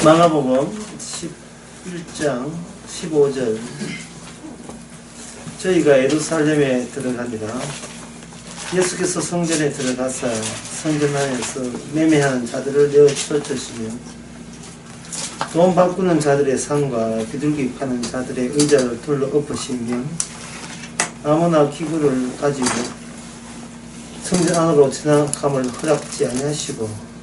마가복음 11장 15절. 저희가 예루살렘에 들어갑니다. 예수께서 성전에 들어가사 성전 안에서 매매하는 자들을 내어 쫓으시며 돈 바꾸는 자들의 상과 비둘기 파는 자들의 의자를 둘러 엎으시며 아무나 기구를 가지고 성전 안으로 지나감을 허락지 아니하시고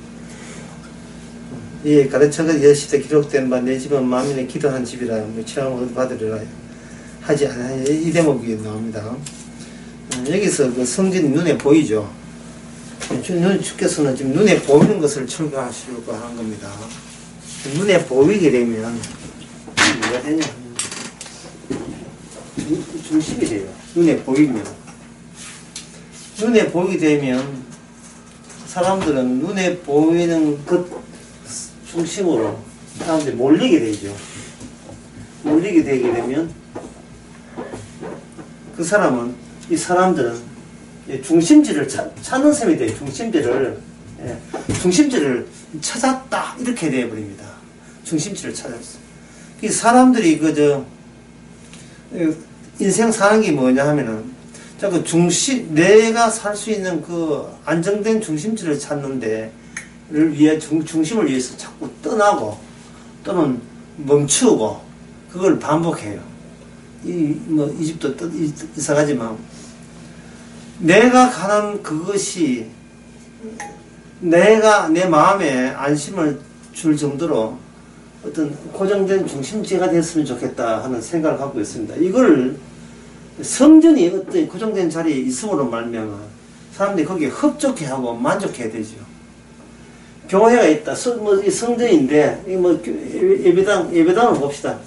이 가르쳐가 여시대 기록된 바 내 집은 만민의 기도한 집이라 체험을 받으리라 하지 않아요. 이 대목이 나옵니다. 여기서 그 성전이 눈에 보이죠. 주께서는 지금 눈에 보이는 것을 철거하시려고 하는 겁니다. 눈에 보이게 되면 뭐가 되냐? 중심이 돼요. 눈에 보이면. 눈에 보이게 되면 사람들은 눈에 보이는 것 중심으로 사람들이 몰리게 되죠. 몰리게 되게 되면 그 사람은, 이 사람들은 중심지를 찾는 셈이 돼요. 중심지를 찾았다 이렇게 되어버립니다. 중심지를 찾았어. 이 사람들이 인생 사는 게 뭐냐 하면은 자꾸 내가 살 수 있는 그 안정된 중심지를 찾는데 중심을 위해서 자꾸 떠나고 또는 멈추고 그걸 반복해요. 이 집도 이사가지만 내가 가는 그것이 내 마음에 안심을 줄 정도로 어떤 고정된 중심지가 됐으면 좋겠다 하는 생각을 갖고 있습니다. 이걸 성전이 어떤 고정된 자리에 있음으로 말미암아 사람들이 거기에 흡족해하고 만족해야 되죠. 교회가 있다. 이 성전인데, 예배당을 봅시다.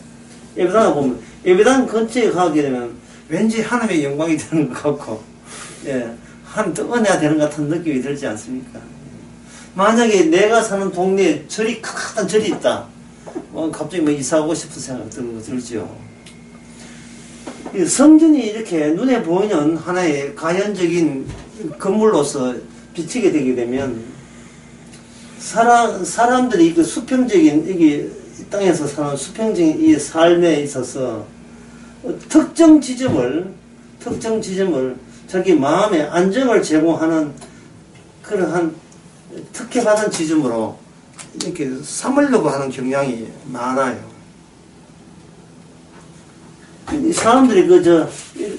예배당을 보면, 예배당 근처에 가게 되면 왠지 하나님의 영광이 되는 것 같고, 은혜가 되는 것 같은 느낌이 들지 않습니까? 만약에 내가 사는 동네에 큰 절이 있다. 갑자기 이사 오고 싶은 생각 들죠. 성전이 이렇게 눈에 보이는 하나의 가연적인 건물로서 비치게 되게 되면, 사람들이 그 수평적인, 이 땅에서 사는 수평적인 이 삶에 있어서 특정 지점을 자기 마음에 안정을 제공하는 그러한 특혜받은 지점으로 이렇게 삼으려고 하는 경향이 많아요. 이 사람들이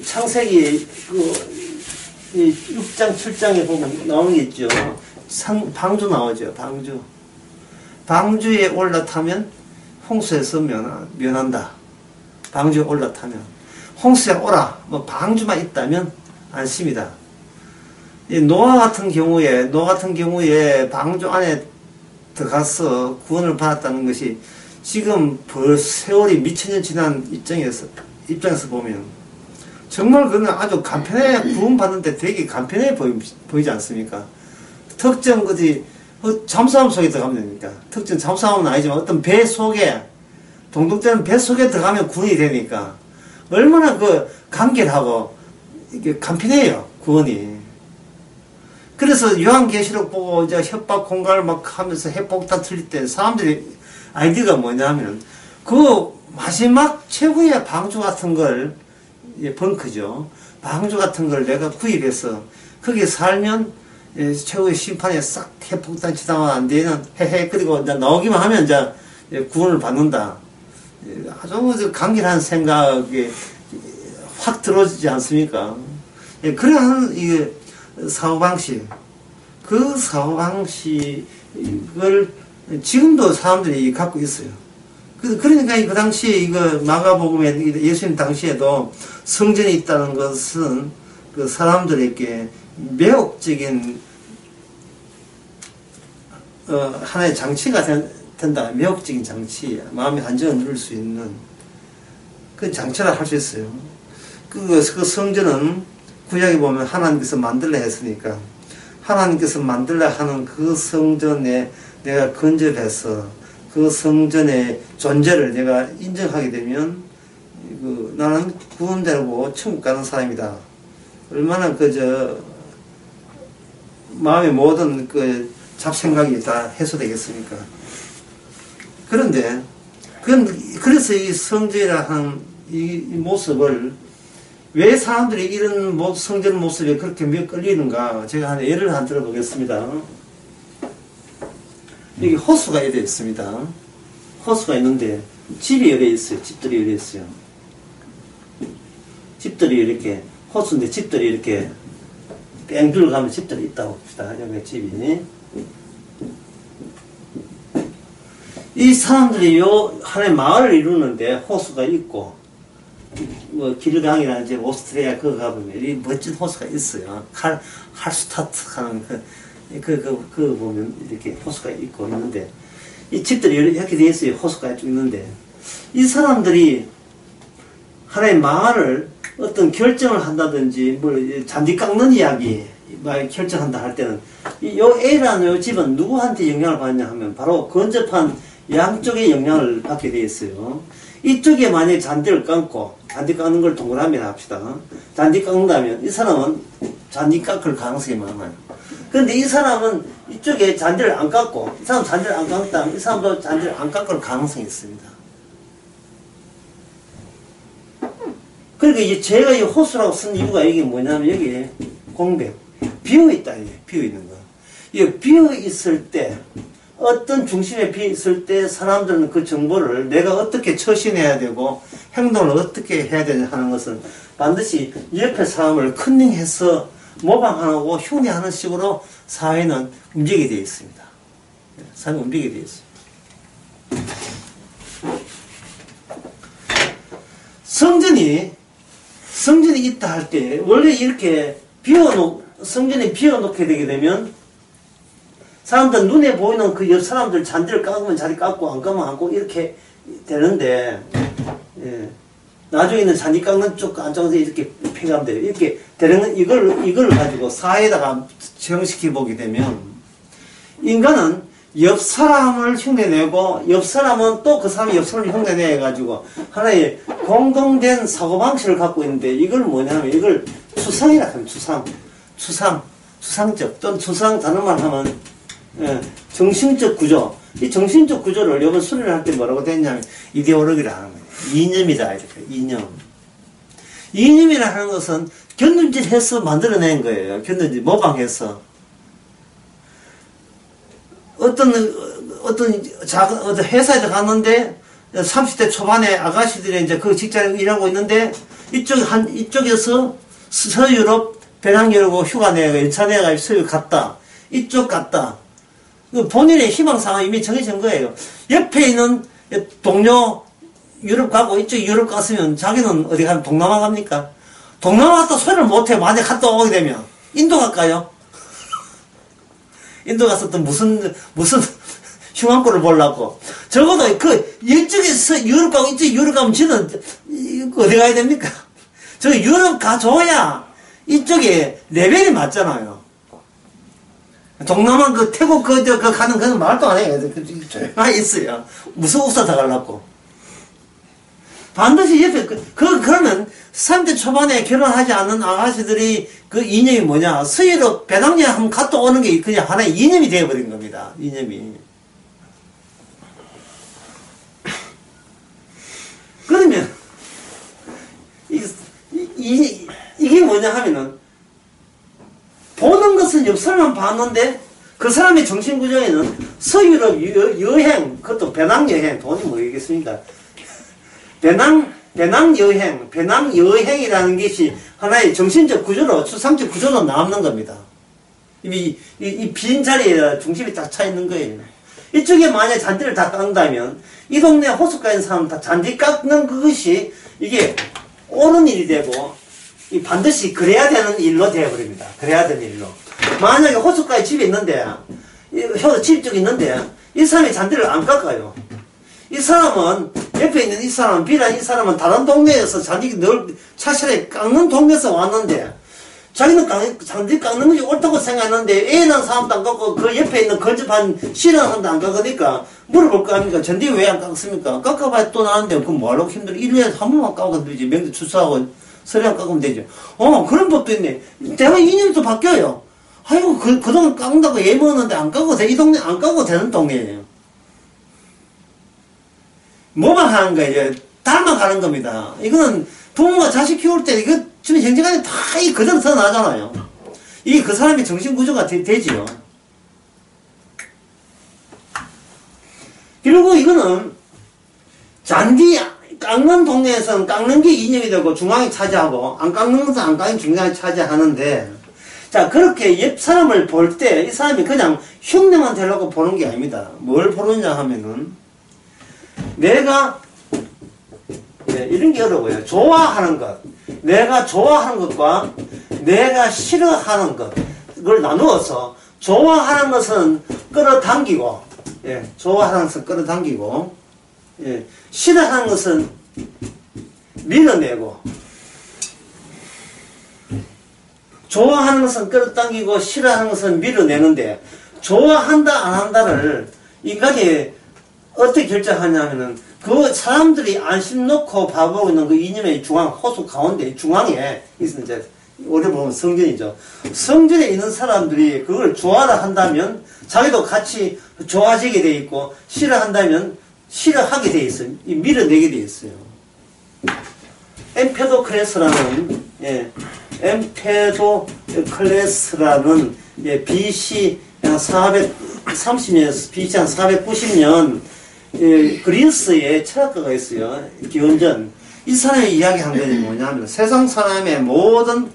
창세기 6장, 7장에 보면 나오는 게 있죠. 방주 나오죠. 방주에 올라타면 홍수에서 면한다. 방주에 올라타면 홍수에 오라. 방주만 있다면 안심이다. 노아 같은 경우에 방주 안에 들어가서 구원을 받았다는 것이 지금 세월이 미천년 지난 입장에서 보면 정말 그는 아주 간편해, 구원받는데 되게 간편해 보이지 않습니까? 특정 잠수함 속에 들어가면 됩니까? 특정 잠수함은 아니지만 어떤 배 속에, 동동되는 배 속에 들어가면 구원이 되니까 얼마나 간결하고 이게 간편해요, 구원이. 그래서 요한계시록 보고 이제 협박 공갈을 막 하면서 핵폭탄 틀릴 때 사람들이 아이디어가 뭐냐면 마지막 최후의 방주 같은 걸, 벙커죠. 방주 같은 걸 내가 구입해서 거기에 살면 최후의 심판에 싹 핵폭탄 치다만 안 되는 그리고 이제 나오기만 하면 이제 구원을 받는다. 아주 간결한 생각이 확 들어오지 않습니까? 그러한 사고방식, 그 사고방식을 지금도 사람들이 갖고 있어요. 그러니까 그 당시에 마가복음에 예수님 당시에도 성전이 있다는 것은 그 사람들에게 매혹적인 하나의 장치가 된다. 매혹적인 장치, 마음의 안정을 누릴 수 있는 그 장치라 할 수 있어요. 그 성전은 구약에 보면 하나님께서 만들라 했으니까 하나님께서 만들라 하는 그 성전에 내가 근접해서 그 성전의 존재를 내가 인정하게 되면 나는 구원되고 천국 가는 사람이다. 얼마나 마음의 모든 잡생각이 다 해소되겠습니까? 그런데, 그래서 이 성전이라는 이 모습을, 왜 사람들이 이런 성전 모습에 그렇게 끌리는가, 제가 한 예를 하나 들어보겠습니다. 여기 호수가 이래 있습니다. 호수가 있는데, 집이 이래 있어요. 집들이 이래 있어요. 집들이 이렇게, 호수인데 집들이 이렇게, 뺑 둘러가면 집들이 있다고 봅시다. 여기 집이. 이 사람들이 하나의 마을을 이루는데 호수가 있고, 길강이라는 이제 오스트리아 그거 가보면 이 멋진 호수가 있어요. 할스타트 하는 그 보면 이렇게 호수가 있고 있는데, 이 집들이 이렇게 되어 있어요. 호수가 쭉 있는데, 이 사람들이 하나의 마을을 어떤 결정을 한다든지, 잔디 깎는 이야기, 결정한다 할 때는, 요 A라는 요 집은 누구한테 영향을 받냐 하면, 바로 근접한 양쪽에 영향을 받게 되어 있어요. 이쪽에 만약에 잔디를 깎고, 잔디 깎는 걸 동그라미 합시다. 잔디 깎는다면, 이 사람은 잔디 깎을 가능성이 많아요. 그런데 이 사람은 이쪽에 잔디를 안 깎고, 이 사람 잔디를 안 깎다면, 이 사람도 잔디를 안 깎을 가능성이 있습니다. 그러니까 이제 제가 이 호수라고 쓴 이유가 이게 뭐냐면, 여기 공백, 비어있다, 비어있는 거. 이게 비어있을 때, 어떤 중심에 비어있을 때 사람들은 그 정보를 내가 어떻게 처신해야 되고, 행동을 어떻게 해야 되냐 하는 것은 반드시 옆에 사람을 컨닝해서 모방하고 흉내하는 식으로 사회는 움직이게 되어 있습니다. 사회는 움직이게 되어 있습니다. 성전이 있다 할 때, 원래 이렇게 성전이 비워놓게 되게 되면, 사람들 눈에 보이는 그 옆 사람들 잔디를 깎으면 자리 깎고, 안 깎으면 안 깎고, 이렇게 되는데, 예. 나중에는 잔디 깎는 쪽, 안쪽에서 이렇게 폐가면 돼요. 이렇게 되는, 이걸 가지고 사회에다가 적용시켜 보게 되면, 인간은 옆 사람을 흉내내고, 옆 사람은 또 그 사람이 옆 사람을 흉내내가지고, 하나의 공동된 사고방식을 갖고 있는데, 이걸 뭐냐면, 이걸 추상이라 하면 추상적, 또는 추상 단어만 하면, 예, 정신적 구조. 이 정신적 구조를 이번 수련을 할 때 뭐라고 됐냐면, 이데올로기라 하는 거예요. 이념이다, 이렇게. 이념이라 하는 것은 견눈질해서 만들어낸 거예요. 견눈질, 모방해서. 어떤 회사에 갔는데, 30대 초반에 아가씨들이 이제 그 직장에 일하고 있는데, 이쪽에서 서유럽 배낭 열고 휴가 내가 연차 내가 서유럽 갔다. 이쪽 갔다. 본인의 희망사항이 이미 정해진 거예요. 옆에 있는 동료 유럽 가고 이쪽 유럽 갔으면 자기는 어디 가면 동남아 갑니까? 동남아 갔다 소리를 못해. 만약 갔다 오게 되면. 인도 갈까요? 인도 가서 또 무슨 흉한꼴을 보려고. 적어도 이쪽에서 유럽 가고 이쪽 유럽 가면 저는 어디 가야 됩니까? 저 유럽 가줘야 이쪽에 레벨이 맞잖아요. 동남아 태국 가는 그는 말도 안 해요. 조용하게 있어요. 무슨 우사 다 가려고. 반드시 옆에, 그러면 30대 초반에 결혼하지 않는 아가씨들이 그 이념이 뭐냐. 서유럽 배낭여행 한번 갔다 오는 게 그냥 하나의 이념이 되어버린 겁니다. 이념이. 그러면, 이게 뭐냐 하면은, 보는 것은 옆 사람만 봤는데, 그 사람의 정신구조에는 서유럽 여행, 그것도 배낭여행, 돈이 뭐겠습니까? 배낭여행이라는 것이 하나의 정신적 구조로, 추상적 구조로 남는 겁니다. 이 빈 자리에 중심이 딱 차 있는 거예요. 이쪽에 만약 잔디를 다 깎는다면, 이 동네 호숫가에 있는 사람 다 잔디 깎는 그것이, 이게 옳은 일이 되고, 반드시 그래야 되는 일로 되어버립니다. 그래야 되는 일로. 만약에 호숫가에 집이 있는데, 집 쪽에 있는데, 이 사람이 잔디를 안 깎아요. 이 사람은, 옆에 있는 이 사람은, B라는 이 사람은 다른 동네에서 잔디 차실에 깎는 동네에서 왔는데, 자기는 잔디 깎는 것이 옳다고 생각하는데, A라는 사람도 안 깎고, 그 옆에 있는 근접한 C라는 사람도 안 깎으니까, 물어볼 거 아닙니까? 잔디 왜 안 깎습니까? 깎아봐야 또 나는데, 그럼 뭐하려고 힘들어? 1년에 한 번만 깎으면 되지. 명절 추수하고, 서류만 깎으면 되죠. 그런 법도 있네. 대만 이념이 또 바뀌어요. 아이고, 그동안 깎는다고 예먹었는데 안 깎아도 돼. 이 동네 안 깎아도 되는 동네예요. 뭐만 하는 거예요? 닮아가는 겁니다. 이거는 부모가 자식 키울 때 이거 지금 형제간에 다 이 그대로 드러나잖아요. 이게 그 사람의 정신구조가 되지요. 그리고 이거는 잔디 깎는 동네에서는 깎는 게 이념이 되고 중앙이 차지하고 안 깎는 것은 안 깎는 중앙이 차지하는데, 자 그렇게 옆 사람을 볼 때 이 사람이 그냥 흉내만 되려고 보는 게 아닙니다. 뭘 보느냐 하면은 내가 이런 게 어려워요. 좋아하는 것, 내가 좋아하는 것과 내가 싫어하는 것을 나누어서, 좋아하는 것은 끌어당기고, 좋아하는 것은 끌어당기고, 싫어하는 것은 밀어내고, 좋아하는 것은 끌어당기고 싫어하는 것은 밀어내는데, 좋아한다 안 한다를 인간이 어떻게 결정하냐면은 그 사람들이 안심 놓고 봐보고 있는 그 이념의 중앙, 호수 가운데 중앙에 있는, 이제 우리 보면 성전이죠. 성전에 있는 사람들이 그걸 좋아라 한다면 자기도 같이 좋아지게 돼 있고, 싫어한다면 싫어하게 돼 있어요. 밀어내게 돼 있어요. 엠페도클레스라는 BC 430년, BC 한 490년 그리스의 철학가가 있어요. 기원전. 이 사람이 이야기한 것이 뭐냐면, 세상 사람의 모든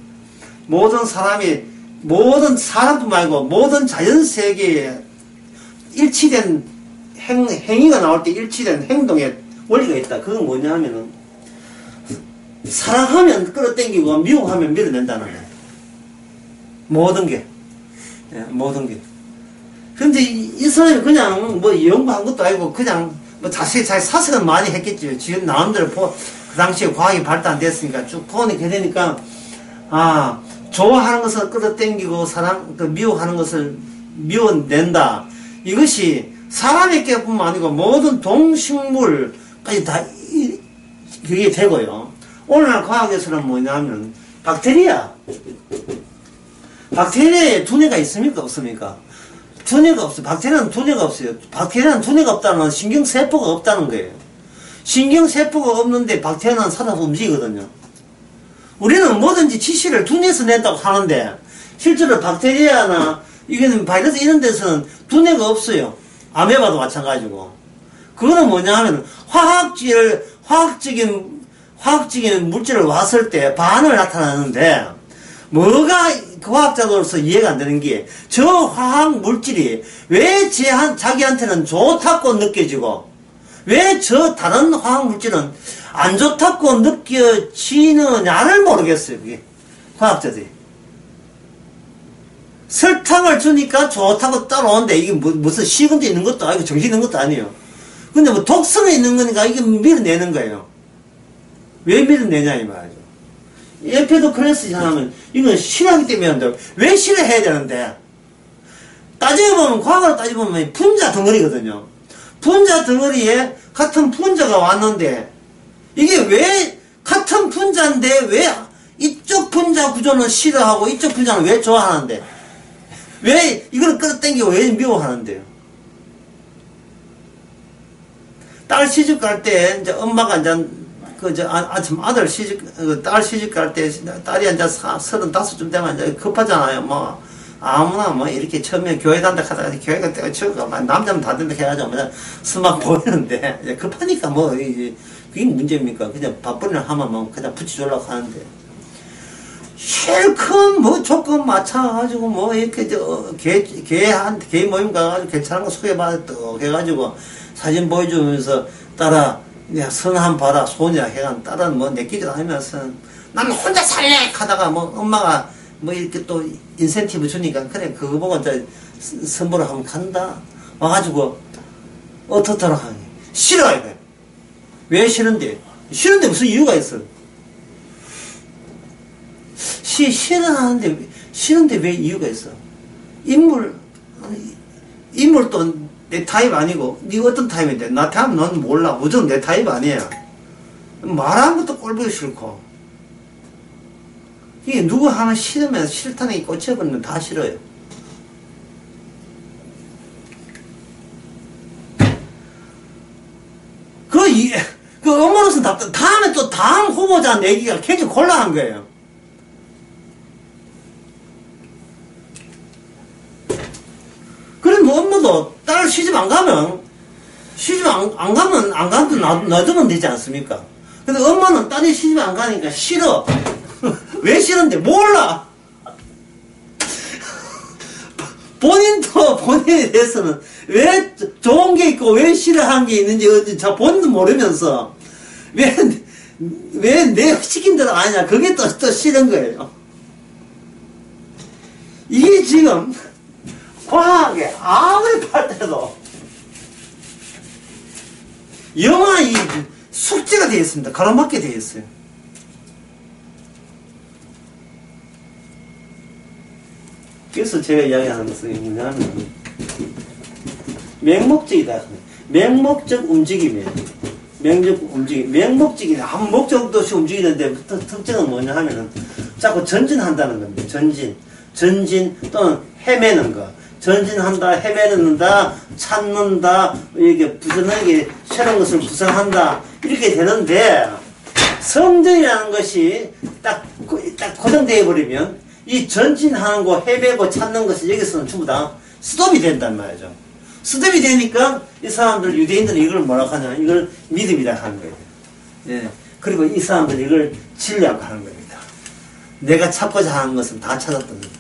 사람뿐만 아니고 모든 자연 세계에 일치된 행위가 나올 때 일치된 행동의 원리가 있다. 그건 뭐냐 하면은, 사랑하면 끌어당기고 미워하면 밀어낸다는 거예요. 모든 게. 모든 게. 근데 이 사람이 그냥 뭐 연구한 것도 아니고 그냥 뭐 자기 사색은 많이 했겠죠. 지금 나름대로 그 당시에 과학이 발달 안 됐으니까 쭉 보니까 되니까, 좋아하는 것을 끌어당기고 미워하는 것을 미워낸다. 이것이 사람에게뿐만 아니고 모든 동식물까지 다 그게 되고요. 오늘날 과학에서는 뭐냐면 박테리아에 두뇌가 있습니까? 없습니까? 두뇌가 없어요. 박테리아는 두뇌가 없어요. 박테리아는 두뇌가 없다는 건 신경세포가 없다는 거예요. 신경세포가 없는데 박테리아는 살아서 움직이거든요. 우리는 뭐든지 지시를 두뇌에서 낸다고 하는데, 실제로 박테리아나 이거는 바이러스 이런 데서는 두뇌가 없어요. 아메바도 마찬가지고. 그거는 뭐냐 하면 화학적인 물질을 왔을 때 반응을 나타나는데, 뭐가 과학자로서 이해가 안 되는 게, 저 화학 물질이 왜 자기한테는 좋다고 느껴지고, 왜 저 다른 화학 물질은 안 좋다고 느껴지느냐를 모르겠어요. 그게 과학자들이. 설탕을 주니까 좋다고 따라오는데, 이게 무슨 식은지 있는 것도 아니고 정신 있는 것도 아니에요. 근데 뭐 독성이 있는 거니까 이게 밀어내는 거예요. 왜 밀어내냐 이 말이죠. 엠페도클레스 하면 이건 싫어하기 때문에 한다고. 왜 싫어해야 되는데? 따져보면, 과학으로 따져보면 분자 덩어리거든요. 분자 덩어리에 같은 분자가 왔는데, 이게 왜 같은 분자인데 왜 이쪽 분자 구조는 싫어하고 이쪽 분자는 왜 좋아하는데, 왜 이걸 끌어당기고 왜 미워하는데요? 딸 시집 갈 때 이제 엄마가 이제 아들 딸 시집 갈 때 딸이 이제 35쯤 되면 이제 급하잖아요. 뭐 아무나 뭐 이렇게 처음에 교회 단다 하다가 교회가 남자면 다 된다 해가지고 뭐 스막 보이는데, 이제 급하니까 뭐 그게 문제입니까? 그냥 바쁜 일 하면 뭐 그냥 붙여주려고 하는데, 실컷 뭐 조건 맞춰가지고 뭐 이렇게 개 모임 가가지고 괜찮은 거 소개받았다고 해가지고 사진 보여주면서 따라 야, 선 한 봐라, 소냐, 해간, 딸은 뭐, 내끼들 하면서, 나는 혼자 살래! 하다가, 뭐, 엄마가, 뭐, 이렇게 또, 인센티브 주니까, 그래, 그거 보고, 이제, 선보러 하면 간다. 와가지고, 어떻더라 하니. 싫어요, 왜 싫은데? 싫은데 무슨 이유가 있어? 싫은데 왜 이유가 있어? 인물도 내 타입 아니고, 니가 어떤 타입인데, 나 타입 넌 몰라. 무조건 내 타입 아니야. 말하는 것도 꼴보기 싫고. 이게 누구 하나 싫으면 싫다는 게 꽂혀버리면 다 싫어요. 그 그 엄마로서는 답답, 다음에 또 다음 후보자 내기가 굉장히 곤란한 거예요. 그래, 뭐, 엄마도 딸 시집 안 가면, 안 가도 놔두면 되지 않습니까? 근데 엄마는 딸이 시집 안 가니까 싫어. 왜 싫은데? 몰라! 본인도 본인에 대해서는 왜 좋은 게 있고 왜 싫어하는 게 있는지 본인도 모르면서 왜 내 시킨 대로 안 하냐. 그게 또 싫은 거예요. 이게 지금 과학에 아무리 팔때도 영화 이 숙제가 되어 있습니다. 가로막게 되어 있어요. 그래서 제가 이야기하는 것은 뭐냐면 맹목적이다. 맹목적 움직임이에요. 맹목적이 아무 목적도 없이 움직이는데 특징은 뭐냐 하면은 자꾸 전진한다는 겁니다. 전진 또는 헤매는 거. 전진한다, 헤매는다, 찾는다, 이렇게 부전하게 새로운 것을 구성한다 이렇게 되는데 성전이라는 것이 딱 고정되어 버리면 이 전진하는 거, 헤매고 찾는 것이 여기서는 전부 다 스톱이 된단 말이죠. 스톱이 되니까 이 사람들, 유대인들은 이걸 뭐라고 하냐, 이걸 믿음이라 하는 거예요. 예. 그리고 이 사람들은 이걸 진리라고 하는 겁니다. 내가 찾고자 하는 것은 다 찾았던 겁니다.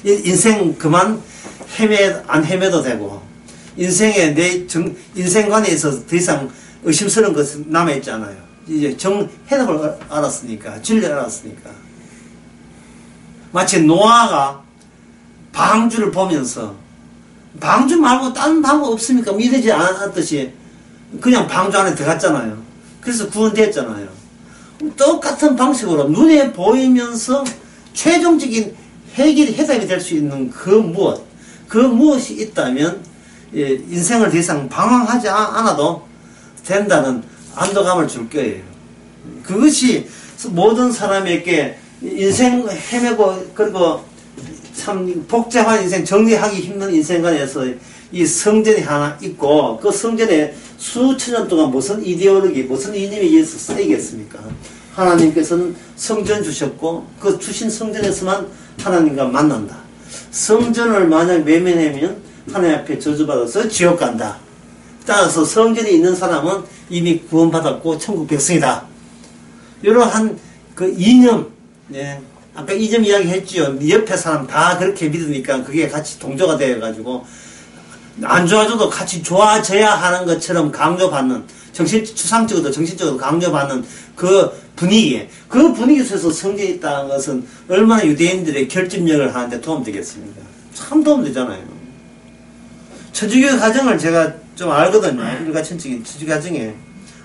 인생 그만 안 헤매도 되고, 인생에 인생관에 있어서 더 이상 의심스러운 것은 남아있지 않아요. 이제 해답을 알았으니까, 진리를 알았으니까. 마치 노아가 방주를 보면서 방주 말고 다른 방법 없습니까? 믿지 않았듯이 그냥 방주 안에 들어갔잖아요. 그래서 구원됐잖아요. 똑같은 방식으로 눈에 보이면서 최종적인 해답이 될 수 있는 그 무엇이 있다면 인생을 더 이상 방황하지 않아도 된다는 안도감을 줄 거예요. 그것이 모든 사람에게 인생 헤매고 그리고 참 복잡한 인생, 정리하기 힘든 인생관에서 이 성전이 하나 있고 그 성전에 수천 년 동안 무슨 이데올로기, 무슨 이념에 의해서 쓰이겠습니까? 하나님께서는 성전 주셨고 그 주신 성전에서만 하나님과 만난다. 성전을 만약 외면하면 하나님 앞에 저주받아서 지옥 간다. 따라서 성전에 있는 사람은 이미 구원받았고 천국 백성이다. 이러한 그 이념, 예. 아까 이점 이야기 했지요. 옆에 사람 다 그렇게 믿으니까 그게 같이 동조가 되어가지고 안 좋아져도 같이 좋아져야 하는 것처럼 강조받는, 추상적으로도 정신적으로 강조받는 그 분위기 속에서 성경이 있다는 것은 얼마나 유대인들의 결집력을 하는데 도움되겠습니까? 참 도움되잖아요. 천주교 가정을 제가 좀 알거든요. 일가 천적인 천주교 가정에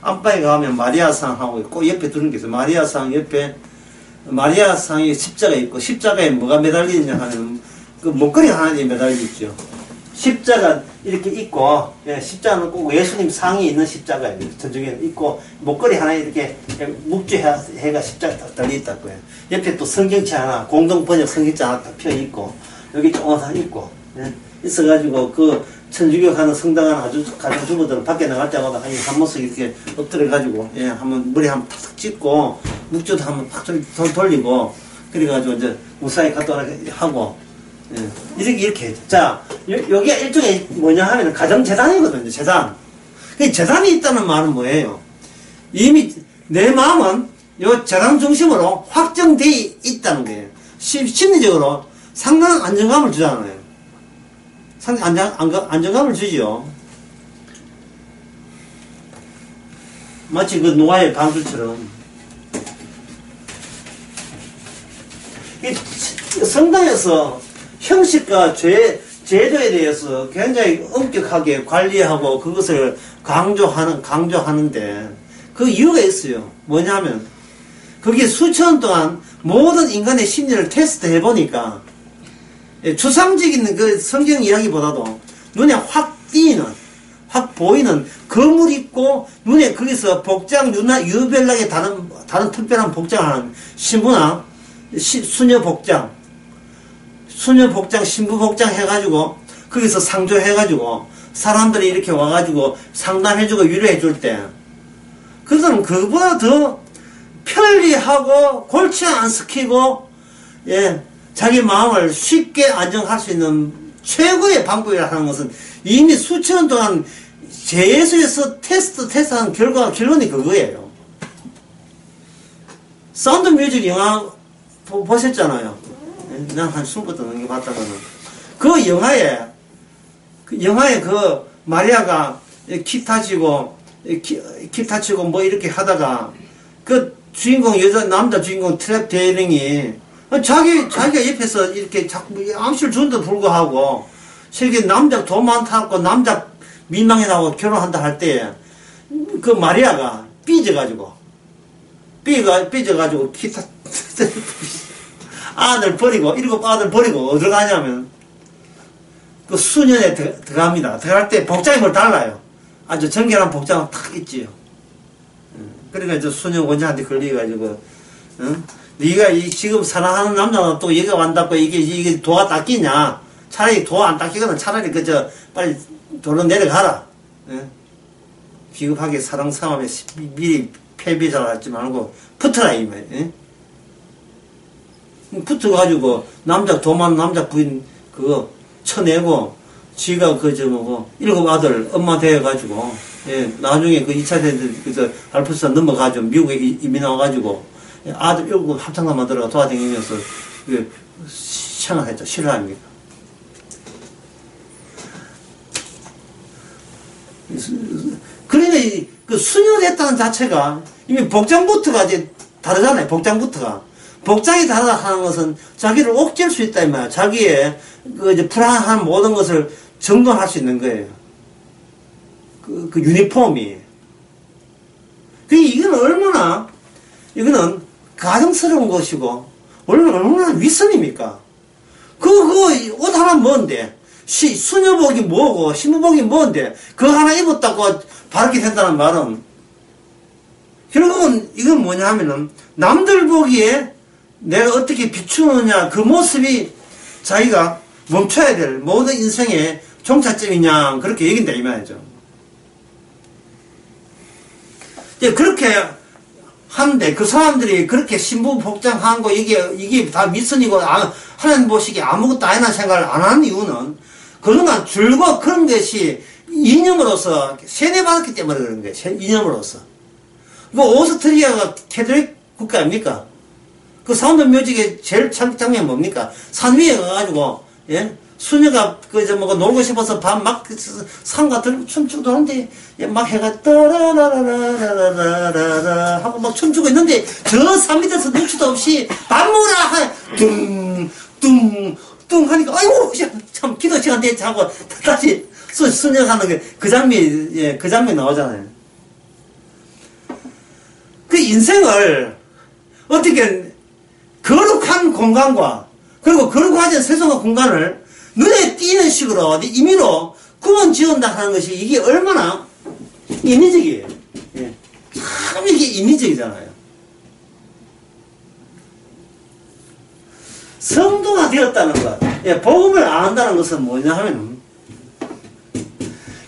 안방에 가면 마리아상하고 있고 옆에 두는 게 있어요. 마리아상 옆에 마리아상에 십자가 있고, 십자가에 뭐가 매달려 있냐 하면 그 목걸이 하나 매달려 있죠. 십자가 이렇게 있고, 예, 십자가는 꼭 예수님 상이 있는 십자가예요. 저쪽에는 있고, 목걸이 하나 이렇게 묵주해가 십자가 딱 달려 있다고요. 옆에 또 성경책 하나, 공동번역 성경책 하나 딱 펴 있고, 여기 조금 있고, 예, 있어가지고 그 천주교 가는 성당한 가정주부들은 밖에 나갈 때마다 한 번씩 이렇게 엎드려가지고, 예, 한번 머리 한번 탁 찍고, 묵주도 한번 탁 돌리고, 그래가지고 이제 무사히 갔다 하고, 예, 이렇게. 자, 여기가 일종의 뭐냐 하면 가정재단이거든요, 재단. 그 재단이 있다는 말은 뭐예요? 이미 내 마음은 요 재단 중심으로 확정되어 있다는 거예요. 심리적으로 상당한 안정감을 주잖아요. 안정감을 주지요. 마치 그 노아의 방주처럼. 이 성당에서 형식과 제도에 대해서 굉장히 엄격하게 관리하고 그것을 강조하는데 그 이유가 있어요. 뭐냐면 그게 수천 년 동안 모든 인간의 심리를 테스트 해보니까 추상적인 그 성경 이야기보다도 눈에 확 보이는 거물 있고 눈에 거기서 복장 유별나게 다른 특별한 복장을 하는 신부나 수녀 복장, 신부 복장 해가지고 거기서 상조해가지고 사람들이 이렇게 와가지고 상담해주고 위로해줄 때 그들은 그보다 더 편리하고 골치 안 섞이고, 예, 자기 마음을 쉽게 안정할 수 있는 최고의 방법이라는 것은 이미 수천 년 동안 재예수에서 테스트한 결론이 그거예요. 사운드 뮤직 영화 보셨잖아요. 난 한 20번 넘게 봤다고는. 그 영화에 그 마리아가 기타 치고 뭐 이렇게 하다가 그 주인공 남자 주인공 트랩 데이링이 자기가 옆에서 이렇게 자꾸 암시를 주는데도 불구하고 세계 남자 돈 많다고 남자 민망해하고 결혼한다 할 때 그 마리아가 삐져가지고 기타 아들 버리고 7 아들 버리고 어디로 가냐면 그 수년에 들어갑니다. 들어갈 때 복장이 뭘 달라요. 아주 정결한 복장은 탁 있지요. 그러니까 저 수녀 원장한테 걸려가지고, 네가 지금 사랑하는 남자는 또 얘가 완다고 이게 도가 닦이냐? 차라리 도 안 닦이거나 차라리 빨리 도로 내려가라. 비겁하게 사랑 싸움에 미리 패배자를 하지 말고 붙어라 이 말이야. 붙어가지고 도 많은 남자 부인 그거 쳐내고 지가 7 아들 엄마 되어가지고, 예, 나중에 그 2차 대전 알프스 넘어가지고 미국에 이민 와가지고 아들 7 합창단만 들어가 돌아다니면서 생활했죠. 실화입니다. 그러니까 그 수녀됐다는 자체가 이미 복장부터가 이제 다르잖아요. 복장이 다르다 하는 것은 자기를 옥죄할 수 있다 이 말이야. 자기의 이제 불안한 모든 것을 정돈할 수 있는 거예요. 그 유니폼이. 이거는 가정스러운 것이고, 얼마나 위선입니까? 옷 하나 뭔데? 수녀복이 뭐고, 신부복이 뭔데? 그거 하나 입었다고 바르게 된다는 말은, 결국은 이건 뭐냐 하면은, 남들 보기에 내가 어떻게 비추느냐, 그 모습이 자기가 멈춰야 될 모든 인생의 종착점이냐, 그렇게 얘긴다, 이 말이죠. 그렇게 하는데, 그 사람들이 그렇게 신부 복장한 거, 이게 다 미선이고, 하나님 보시기에 아무것도 아니라는 생각을 안 하는 이유는, 그동안 줄곧 그런 것이 이념으로서 세뇌받았기 때문에 그런 거예요. 이념으로서. 오스트리아가 캐톨릭 국가 아닙니까? 그 사운드 뮤직의 제일 장면 뭡니까? 산 위에 가가지고, 예? 수녀가 놀고 싶어서 산과 들고 춤추고 도는데, 막 해가 따라라라라라라라 하고 막 춤추고 있는데, 저 산 밑에서 눈치도 없이 밥 먹으라! 뚱 하니까, 아이고, 참, 기도 시간 됐지 하고, 다시 수녀 가는 그 장면이 나오잖아요. 그 인생을 어떻게 거룩한 공간과 그리고 거룩하지 않은 세상의 공간을 눈에 띄는 식으로 임의로 구분 지은다 하는 것이 이게 얼마나 인위적이에요. 예. 참 이게 인위적이잖아요. 성도가 되었다는 것, 예, 복음을 안 한다는 것은 뭐냐 하면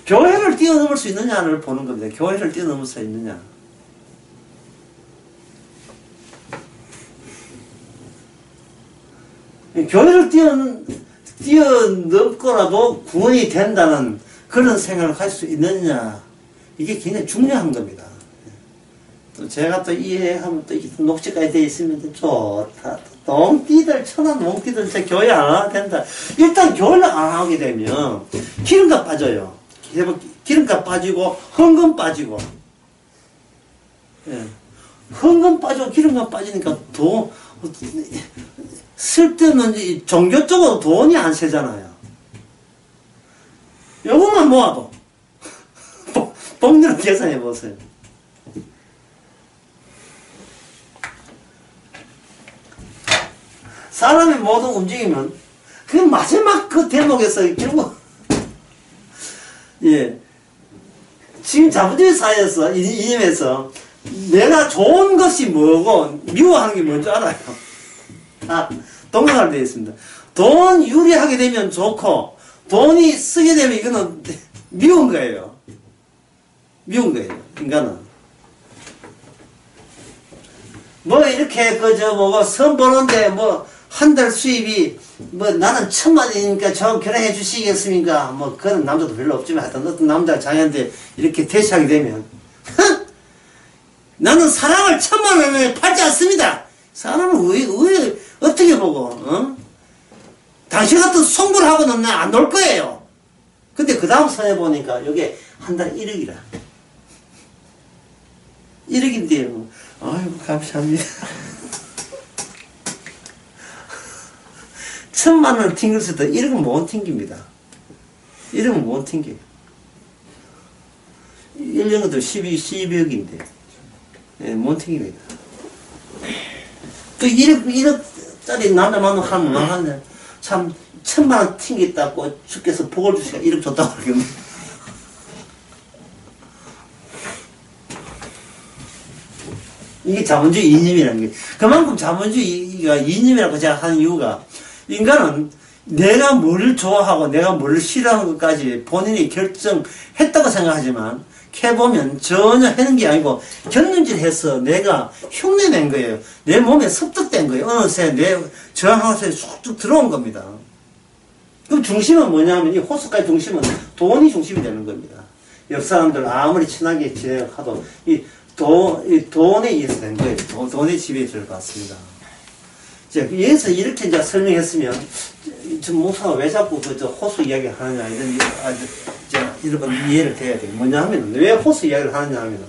교회를 뛰어넘을 수 있느냐를 보는 겁니다. 교회를 뛰어넘을 수 있느냐. 교회를 뛰어넘고라도 구원이 된다는 그런 생각을 할 수 있느냐. 이게 굉장히 중요한 겁니다. 또 제가 또 이해하면 또 녹지까지 돼 있으면 좋다. 천한 농띠들 진짜 교회 안 하면 된다. 일단 교회를 안 하게 되면 기름값 빠져요. 기름값 빠지고, 헌금 빠지고. 예. 헌금 빠지고, 기름값 빠지니까 쓸데없는 종교 쪽으로 돈이 안 새잖아요. 요것만 모아도 복리로 계산해 보세요. 사람의 모든 움직임은 그 마지막 그 대목에서 결국 예 지금 자본주의 사회에서 이념에서 내가 좋은 것이 뭐고 미워하는 게 뭔지 알아요. 동등하게 되어 있습니다. 돈 유리하게 되면 좋고, 돈이 쓰게 되면 이거는 미운 거예요. 인간은. 뭐 이렇게 그저 뭐고 선 보는데 뭐 한 달 수입이 뭐 나는 1,000만원이니까 저 결혼해 주시겠습니까? 뭐 그런 남자도 별로 없지만 하여튼 어떤 남자 자기한테 이렇게 대시하게 되면 나는 사랑을 1,000만원에 팔지 않습니다. 사람은 왜 어떻게 보고 어? 당신 같은 송부를 하고는 나 안 놀 거예요. 근데 그 다음 선에 보니까 이게 한 달 1억이라 1억인데요. 아이고 감사합니다. 1,000만원을 튕길 수도 1억은 못 튕깁니다. 1억은 못 튕겨요. 1년도 12억인데 예, 못 튕깁니다. 그 1억짜리 남자 만나면 하는데 참 1,000만원 튕겼다고 주께서 복을 주시니까 1억 줬다고 그러겠네. 이게 자본주의 이념이라는 게 그만큼 자본주의가 이념이라고 제가 하는 이유가 인간은 내가 뭘 좋아하고 내가 뭘 싫어하는 것까지 본인이 결정했다고 생각하지만 해보면 전혀 하는 게 아니고 경륜질해서 내가 흉내낸 거예요. 내 몸에 습득된 거예요. 어느새 내 저항하고서 쑥쑥 들어온 겁니다. 그럼 중심은 뭐냐면 이 호수까지 중심은 돈이 중심이 되는 겁니다. 옆 사람들 아무리 친하게 지내도 이 돈에 의해서 된 거예요. 돈의 지배에 들어갔습니다. 여기서 이렇게 이제 설명했으면, 저 목사가 왜 자꾸 저 호수 이야기를 하느냐, 이런 이해를 돼야 돼요. 뭐냐 하면은, 왜 호수 이야기를 하느냐 하면은,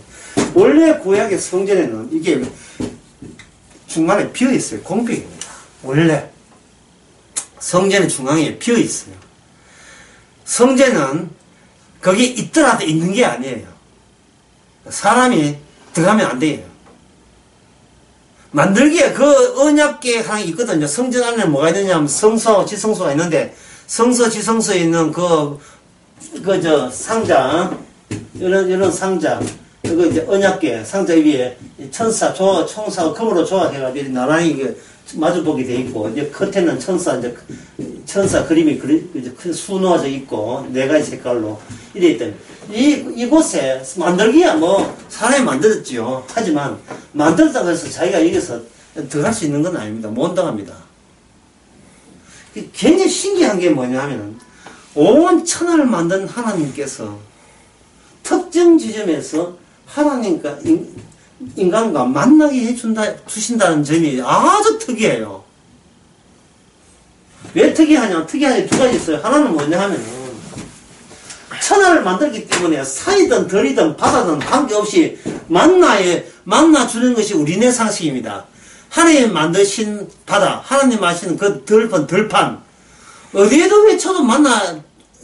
원래 구약의 성전에는 이게 중간에 비어 있어요. 공백입니다. 원래. 성전의 중앙에 비어 있어요. 성전은 거기 있더라도 있는 게 아니에요. 사람이 들어가면 안 돼요. 만들기에 그 언약궤 하나 있거든요. 성전 안에 뭐가 있느냐 하면 성소, 지성소가 있는데, 성소, 지성소에 있는 상자, 이런 상자, 그거 이제 언약궤, 상자 위에 천사, 총사가 금으로 조각해가지고 나란히 마주보게 돼 있고, 이제 겉에는 천사 그림이 큰 수놓아져 있고, 네 가지 색깔로, 이래 있더니, 이곳에 만들기야 뭐, 사람이 만들었지요. 하지만, 만들었다고 해서 자기가 여기서 들어갈 수 있는 건 아닙니다. 못 당합니다. 굉장히 신기한 게 뭐냐 하면은, 온 천하를 만든 하나님께서 특정 지점에서 하나님과 인간과 만나게 주신다는 점이 아주 특이해요. 왜 특이하냐? 특이한 게 두 가지 있어요. 하나는 뭐냐 하면은, 천하를 만들기 때문에 산이든 들이든 바다든 관계없이 만나 주는 것이 우리네 상식입니다. 하나님 만드신 바다, 하나님 하시는 그 들판, 어디에도 외쳐도 만나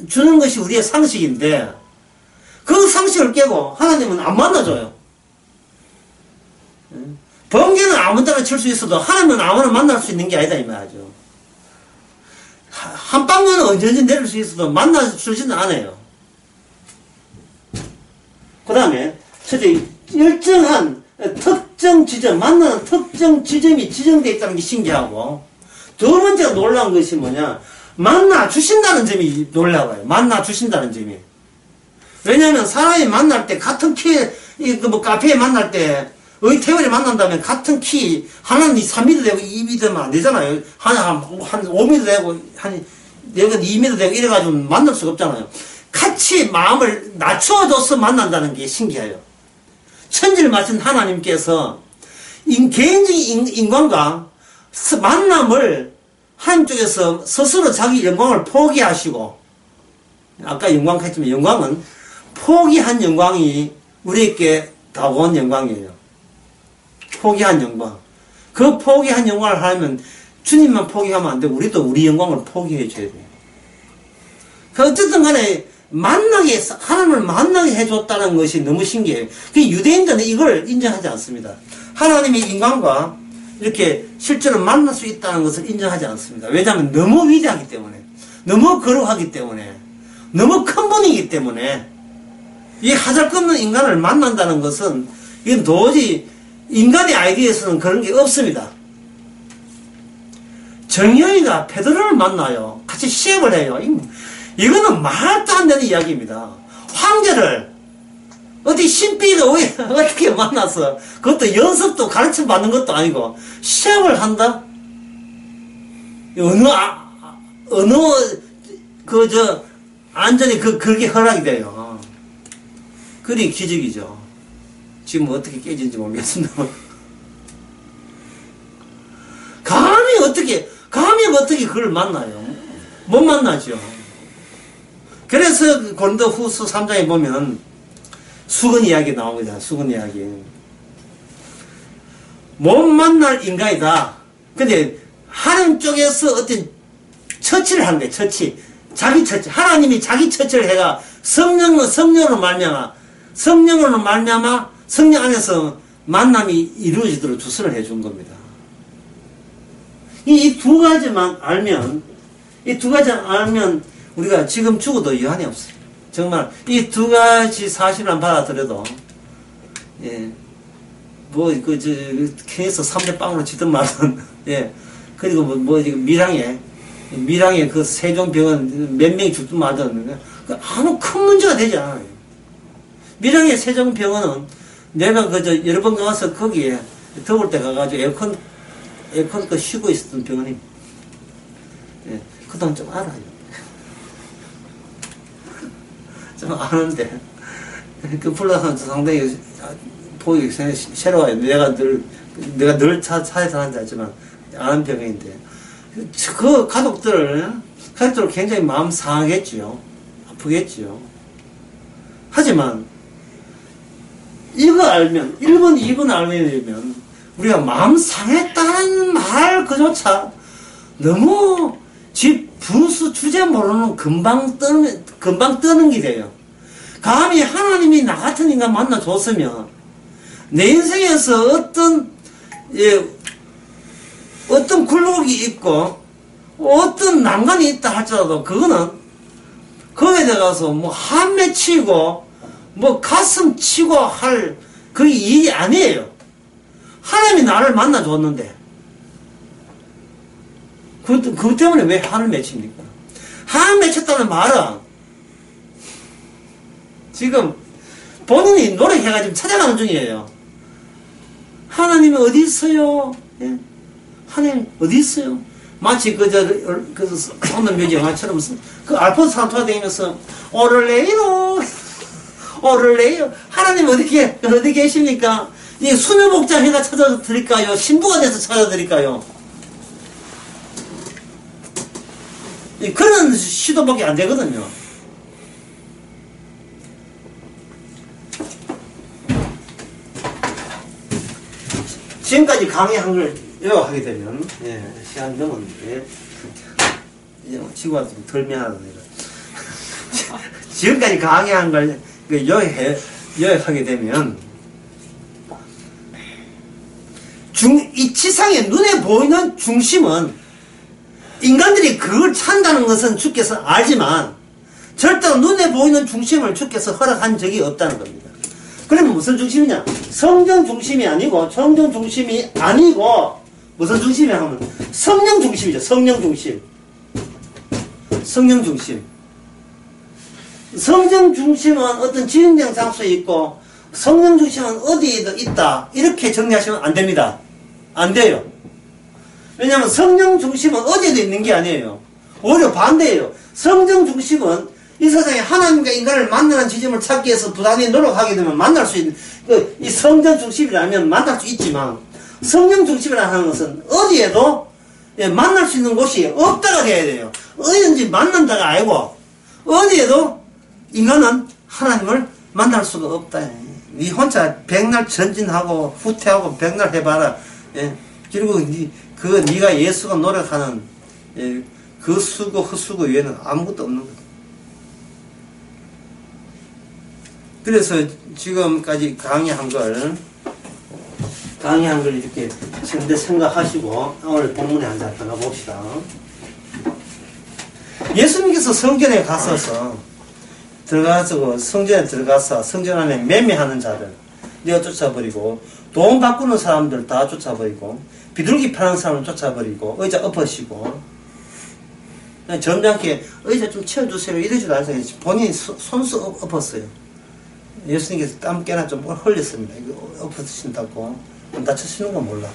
주는 것이 우리의 상식인데, 그 상식을 깨고 하나님은 안 만나줘요. 번개는 아무 때나 칠 수 있어도 하나님은 아무나 만날 수 있는 게 아니다 이 말이죠. 한 방울은 언제든지 내릴 수 있어도 만나주지는 않아요. 그 다음에 첫째 일정한 특정 지점, 만나는 특정 지점이 지정되어 있다는 게 신기하고, 두 번째가 놀라운 것이 뭐냐, 만나 주신다는 점이 놀라워요. 만나 주신다는 점이. 왜냐하면 사람이 만날 때 같은 키에 카페에 만날 때 태월에 만난다면 같은 키 하나는 3m 되고 2m면 안 되잖아요. 한 5m 되고 한 2m 되고 이래가지고 만날 수가 없잖아요. 같이 마음을 낮춰줘서 만난다는 게 신기해요. 천지를 마친 하나님께서 개인적인 인간과 만남을 하나님 쪽에서 스스로 자기 영광을 포기하시고, 아까 영광 했지만 영광은 포기한 영광이 우리에게 다가온 영광이에요. 포기한 영광. 그 포기한 영광을 하려면 주님만 포기하면 안 되고 우리도 우리 영광을 포기해 줘야 돼요. 어쨌든 간에 하나님을 만나게 해줬다는 것이 너무 신기해요. 유대인들은 이걸 인정하지 않습니다. 하나님이 인간과 이렇게 실제로 만날 수 있다는 것을 인정하지 않습니다. 왜냐하면 너무 위대하기 때문에, 너무 거룩하기 때문에, 너무 큰 분이기 때문에, 이 하잘것없는 인간을 만난다는 것은 이건 도저히 인간의 아이디어에서는 그런 게 없습니다. 정여이가 베드로를 만나요. 같이 시합을 해요. 이거는 말도 안 되는 이야기입니다. 어디 신비가 왜 어떻게 만났어? 그것도 연습도 가르쳐 받는 것도 아니고 시합을 한다? 어느 안전히 그렇게 허락이 돼요. 그리 기적이죠. 지금 어떻게 깨진지 모르겠습니다. 감히 어떻게 그걸 만나요? 못 만나죠. 그래서 고린도후서 3장에 보면 수건 이야기 나옵니다. 수건 이야기. 못 만날 인간이다. 근데 하나님 쪽에서 어떤 처치를 한 거예요. 처치. 자기 처치. 하나님이 자기 처치를 해가 성령으로 말미암아 성령 안에서 만남이 이루어지도록 주선을 해준 겁니다. 이 두 가지만 알면 우리가 지금 죽어도 여한이 없어요. 정말 이 두 가지 사실만 받아들여도 캐에서 3대 빵으로 지든 말든 그리고 밀양에 그 세종병원 몇 명이 죽든 말든 아무 큰 문제가 되지 않아요. 밀양의 세종병원은 내가 여러 번 가서 거기에 더울 때 가가지고 에어컨 쉬고 있었던 병원이 그동안 좀 알아요. 좀 아는데 그 불러서 상당히 보기 새로워요. 내가 늘 차에서 하는 데 하지만 아는 병인데 그 가족들 굉장히 마음 상하겠지요. 아프겠지요. 하지만 이거 알면 1번 2번 알면 우리가 마음 상했다는 말 그조차 너무 분수 주제 모르는 금방 뜨는 길이에요. 감히 하나님이 나 같은 인간 만나줬으면 내 인생에서 어떤 굴곡이 있고 어떤 난관이 있다 할지라도 그거는 거기에 들어가서 한 맺히고 가슴 치고 할 그게 일이 아니에요. 하나님이 나를 만나줬는데 그것 때문에 왜 한을 맺힙니까? 한을 맺혔다는 말은 지금 본인이 노력해가지고 찾아가는 중이에요. 하나님이 어디 있어요? 하나님 어디 있어요? 마치 오늘 묘지 영화처럼 그 알폰소 산토가 다니면서 오를레요 하나님 어디 계십니까? 이 수녀복장해가 찾아드릴까요? 신부가 돼서 찾아드릴까요? 그런 시도밖에 안 되거든요. 지금까지 강의한 걸 요약하게 되면 시간 넘었는데 지구가 좀 덜 미안하다 내가. 지금까지 강의한 걸 요약하게 되면 이 지상에 눈에 보이는 중심은 인간들이 그걸 찬다는 것은 주께서 알지만 절대로 눈에 보이는 중심을 주께서 허락한 적이 없다는 겁니다. 그러면 무슨 중심이냐? 성전 중심이 아니고 성전 중심이 아니고 무슨 중심이냐 하면 성령 중심이죠. 성령 중심. 성령 중심. 성령 중심은 어떤 지정된 장소에 있고 성령 중심은 어디에도 있다. 이렇게 정리하시면 안 됩니다. 안 돼요. 왜냐하면 성령 중심은 어디에도 있는 게 아니에요. 오히려 반대예요. 성령 중심은 이 세상에 하나님과 인간을 만나는 지점을 찾기 위해서 부단히 노력하게 되면 만날 수 있는 이 성전 중심이라면 만날 수 있지만 성령 중심이라는 것은 어디에도 만날 수 있는 곳이 없다가 돼야 돼요. 어디든지 만난다가 아니고 어디에도 인간은 하나님을 만날 수가 없다. 니 혼자 백날 전진하고 후퇴하고 백날 해봐라. 그리고 네가 예수가 노력하는 그 수고 헛수고 외에는 아무것도 없는 거다. 그래서 지금까지 강의한 걸 이렇게 생각하시고 오늘 본문에 앉아 들어가 봅시다. 예수님께서 성전에 가서 성전에 들어가서 성전 안에 매매하는 자들 내가 쫓아버리고 돈 바꾸는 사람들 다 쫓아버리고 비둘기 파는 사람을 쫓아버리고 의자 엎으시고 점잖게 의자 좀 채워주세요 이러지도 않아요. 본인이 손수 엎었어요. 예수님께서 땀 깨나 좀 흘렸습니다. 이거 엎어지신다고. 안 다치시는 건 몰라.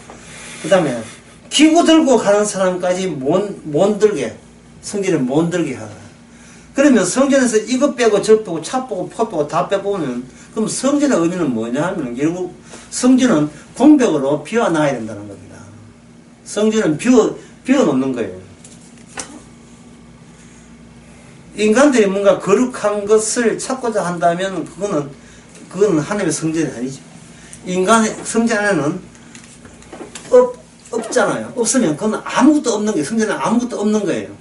그 다음에 기구 들고 가는 사람까지 못 들게, 성전에 못 들게 하라. 그러면 성전에서 이것 빼고 저 빼고 차 빼고 포 빼고 다 빼보면 그럼 성전의 의미는 뭐냐 하면 결국 성전은 공백으로 비워놔야 된다는 겁니다. 성전은 비워놓는 거예요. 인간들이 뭔가 거룩한 것을 찾고자 한다면 그거는 하나님의 성전이 아니죠. 인간의 성전 안에는 없잖아요. 없으면 그건 아무것도 없는 거예요. 성전은 아무것도 없는 거예요.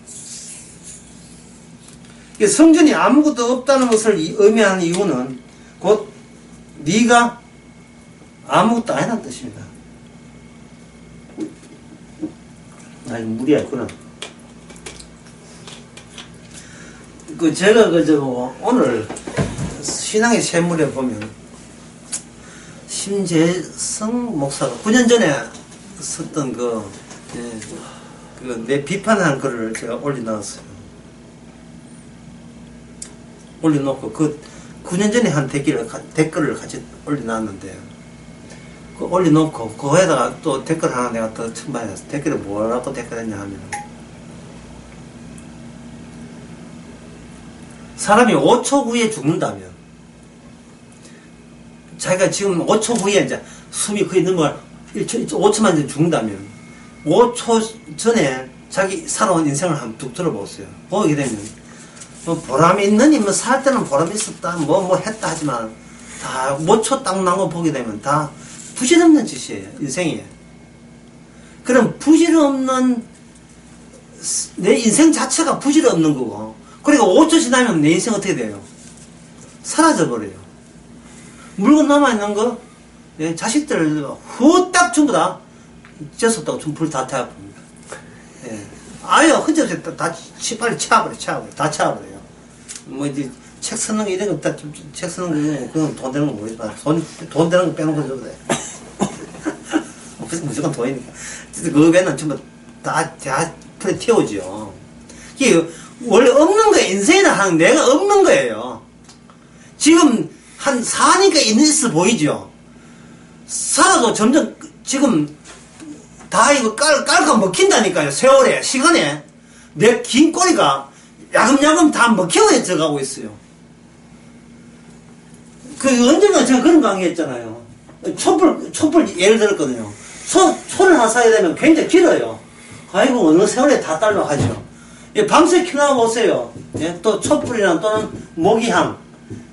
성전이 아무것도 없다는 것을 의미하는 이유는 곧 네가 아무것도 아니라는 뜻입니다. 아니 무리야 그건. 제가 오늘 신앙의 샘물에 보면 심재성 목사가 9년 전에 썼던 내 비판한 글을 제가 올려놨어요. 올려놓고 9년 전에 한 댓글을 같이 올려놨는데 올려놓고 그거에다가 또 댓글 하나 내가 더 첨부해서 댓글에 뭐라고 댓글했냐 하면 사람이 5초 후에 죽는다면 자기가 지금 5초 후에 이제 숨이 거의 넘어 5초만 전에 죽는다면 5초 전에 자기 살아온 인생을 한번 뚝 들어보세요. 보게 되면 보람 있는 살 때는 보람 있었다 뭐 했다 하지만 다 5초 딱 나온 거 보게 되면 다 부질없는 짓이에요. 인생이. 그럼 부질없는 내 인생 자체가 부질없는 거고 그리고 5초 지나면 내 인생 어떻게 돼요? 사라져버려요. 물건 남아있는 거 자식들 후딱 전부 다 젖었다고 좀 불 다 태워버립니다. 아유 흔적없이 다 빨리 채워버려 다 채워버려요. 뭐 이제 책 쓰는 거 이런 거 책 쓰는 거 그건 돈 되는 거 모르지만 돈 되는 거 빼는 거 줘도 돼. 그래서 무조건 돈이니까. 그 외에는 전부 다 풀에 태우죠. 이게 원래 없는 거예요. 인생이라 하는 내가 없는 거예요. 지금 한 사니까 있을 보이죠. 살아도 점점 지금 다 이거 깔까 먹힌다니까요. 세월에 시간에 내 긴 꼬리가 야금야금 다 먹혀져 들어가고 있어요. 언젠가 제가 그런 강의 했잖아요. 촛불 예를 들었거든요. 손을 하나 사야 되면 굉장히 길어요. 아이고 어느 세월에 다 딸려 하죠. 밤새 켜놔 보세요. 또 촛불이나 또는 모기향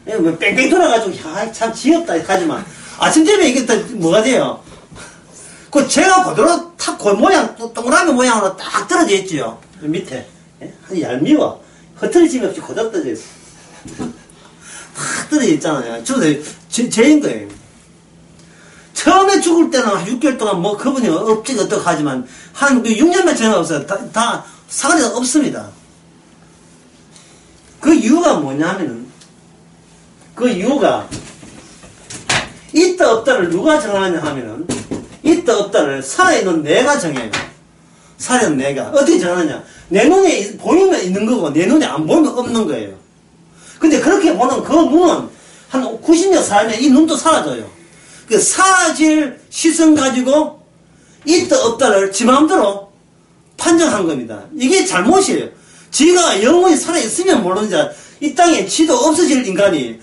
뺑뺑 돌아가지고 참 지겹다 하지만 아침쯤에 이게 또 뭐가 돼요? 제가 그대로 탁 모양 동그라미 모양으로 딱 떨어져 있죠. 밑에 얄미워 흐트러짐이 없이 그대로 떨어져 있어. 탁 떨어져 있잖아요. 저도 죄인 거예요. 처음에 죽을 때는 6개월 동안 그분이 어떻게 하지만 한 6년만 지나서 다 사거리가 없습니다. 그 이유가 뭐냐면은 그 이유가 있다 없다를 누가 정하냐 하면은 있다 없다를 살아있는 내가 정해요. 살아있는 내가 어떻게 정하느냐? 내 눈에 보이면 있는 거고 내 눈에 안 보이면 없는 거예요. 근데 그렇게 보는 그 눈은 한 90년 살면 이 눈도 사라져요. 그 사라질 시선 가지고 있다 없다를 지 마음대로 판정한 겁니다. 이게 잘못이에요. 지가 영원히 살아있으면 모르는지 이 땅에 지도 없어질 인간이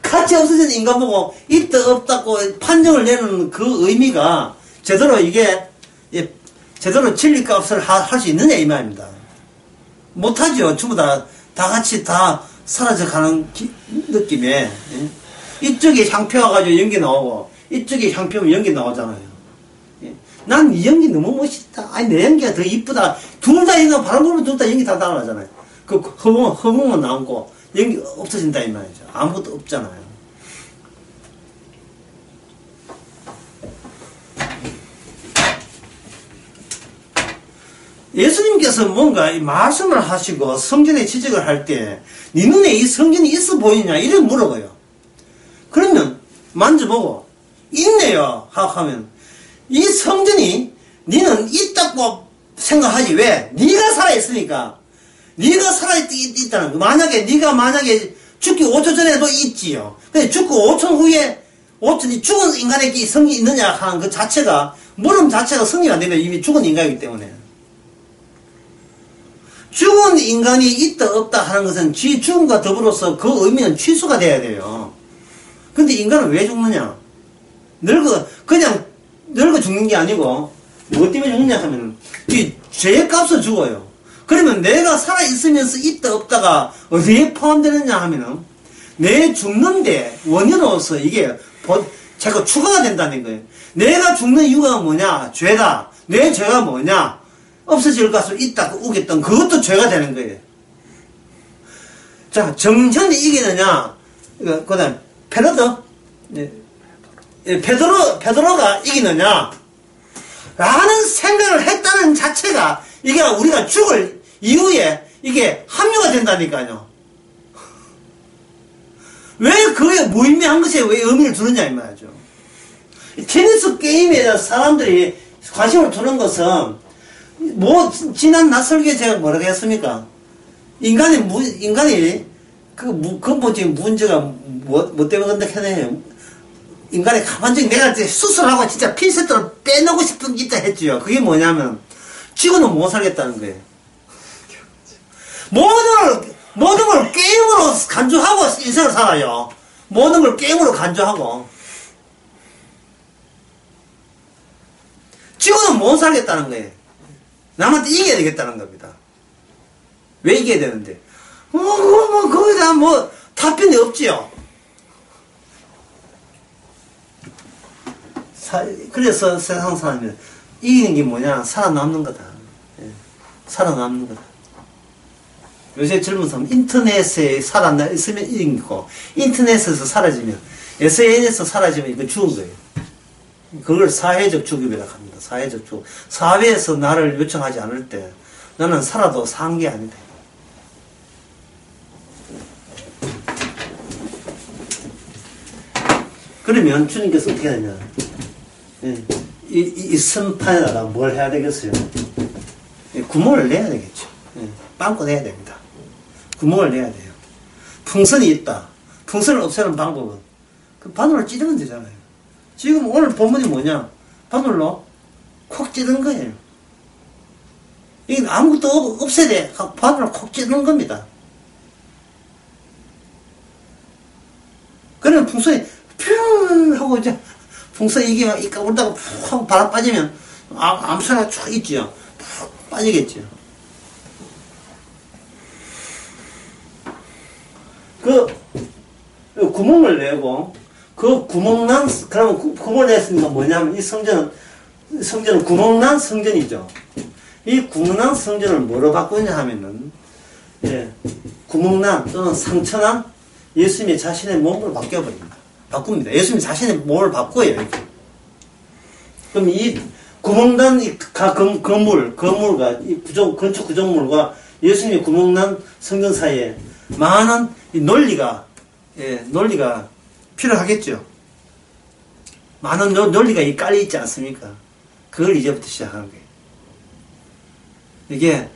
같이 없어진 인간 보고 있다 없다고 판정을 내는 그 의미가 제대로 제대로 진리값을 할 수 있느냐 이 말입니다. 못하죠. 전부 다 같이 다 사라져가는 느낌에 이쪽에 향표 와가지고 연기 나오고 이쪽에 향표면 연기 나오잖아요. 난 이 연기 너무 멋있다. 아니 내 연기가 더 이쁘다. 둘 다 연기 바람 불면 둘 다 연기 다 나가잖아요. 그 허공만 나오고 연기 없어진다 이 말이죠. 아무것도 없잖아요. 예수님께서 뭔가 이 말씀을 하시고 성전에 지적을 할 때 네 눈에 이 성전이 있어 보이냐 이렇게 물어봐요. 그러면 만져보고 있네요 하면 이 성전이 니는 있다고 생각하지 왜? 네가 살아있으니까 네가 살아있다는 거. 네가 만약에 죽기 5초 전에도 있지요. 근데 죽고 5초 후에, 죽은 인간에게 성이 있느냐 하는 그 자체가, 물음 자체가 성이 안 되면 이미 죽은 인간이기 때문에. 죽은 인간이 있다 없다 하는 것은 지 죽음과 더불어서 그 의미는 취소가 돼야 돼요. 근데 인간은 왜 죽느냐? 그냥 늙어 죽는 게 아니고, 뭐 때문에 죽느냐 하면, 이 죄의 값을 죽어요. 그러면 내가 살아있으면서 있다 없다가 어디에 포함되느냐 하면은, 내 죽는데 원인으로서 이게 자꾸 추가가 된다는 거예요. 내가 죽는 이유가 뭐냐? 죄다. 내 죄가 뭐냐? 없어질 것으로 있다고 우겼던 그것도 죄가 되는 거예요. 자, 정전이 이기느냐? 그 다음, 페드로가 이기느냐? 라는 생각을 했다는 자체가 이게 우리가 죽을 이후에 이게 합류가 된다니까요. 왜 그게 무의미한 것에 왜 의미를 두느냐 이 말이죠. 테니스 게임에 사람들이 관심을 두는 것은 지난 나설기에 제가 뭐라고 했습니까? 인간이 근본적인 문제가 뭐 때문에 그런다 해내요. 인간의 가만적인 내가 수술하고 진짜 핀셋으로 빼놓고 싶은 게 있다 했죠. 그게 뭐냐면 지구는 못 살겠다는 거예요. 모든 걸 게임으로 간주하고 인생을 살아요. 모든 걸 게임으로 간주하고. 지구는 못 살겠다는 거예요. 남한테 이겨야 되겠다는 겁니다. 왜 이겨야 되는데? 거기다 답변이 없지요. 그래서 세상 사람이 이기는 게 뭐냐? 살아남는 거다. 예. 살아남는 거다. 요새 젊은 사람 인터넷에 살아있으면 이기고 인터넷에서 사라지면 SNS에서 사라지면 이거 죽은 거예요. 그걸 사회적 죽음이라고 합니다. 사회적 죽음. 사회에서 나를 요청하지 않을 때 나는 살아도 산 게 아니다. 그러면 주님께서 어떻게 하냐? 이 선판에다가 뭘 해야 되겠어요? 구멍을 내야 되겠죠. 빵꾸 내야 됩니다. 구멍을 내야 돼요. 풍선이 있다. 풍선을 없애는 방법은 그 바늘로 찌르면 되잖아요. 지금 오늘 본문이 뭐냐? 바늘로 콕 찌른 거예요. 이게 아무것도 없애야 돼. 바늘로 콕 찌르는 겁니다. 그러면 풍선이 퓨 하고 이제 풍선이 이게 막 이까불다가 푹 하고 바람 빠지면 암소나 쭉 있지요. 푹 빠지겠지요. 그 구멍을 내고 그 구멍난 그러면 구멍을 냈으니까 뭐냐면 이 성전은 구멍난 성전이죠. 이 구멍난 성전을 뭐로 바꾸냐 하면은 구멍난 또는 상처난 예수님의 자신의 몸으로 바꿉니다. 예수님 자신의 몸을 바꿔요. 이렇게. 그럼 이 구멍난 건물과 이 건축 구조물과 예수님의 구멍난 성전 사이에 많은 이 논리가 필요하겠죠. 많은 논리가 깔려 있지 않습니까? 그걸 이제부터 시작하는 거예요. 이게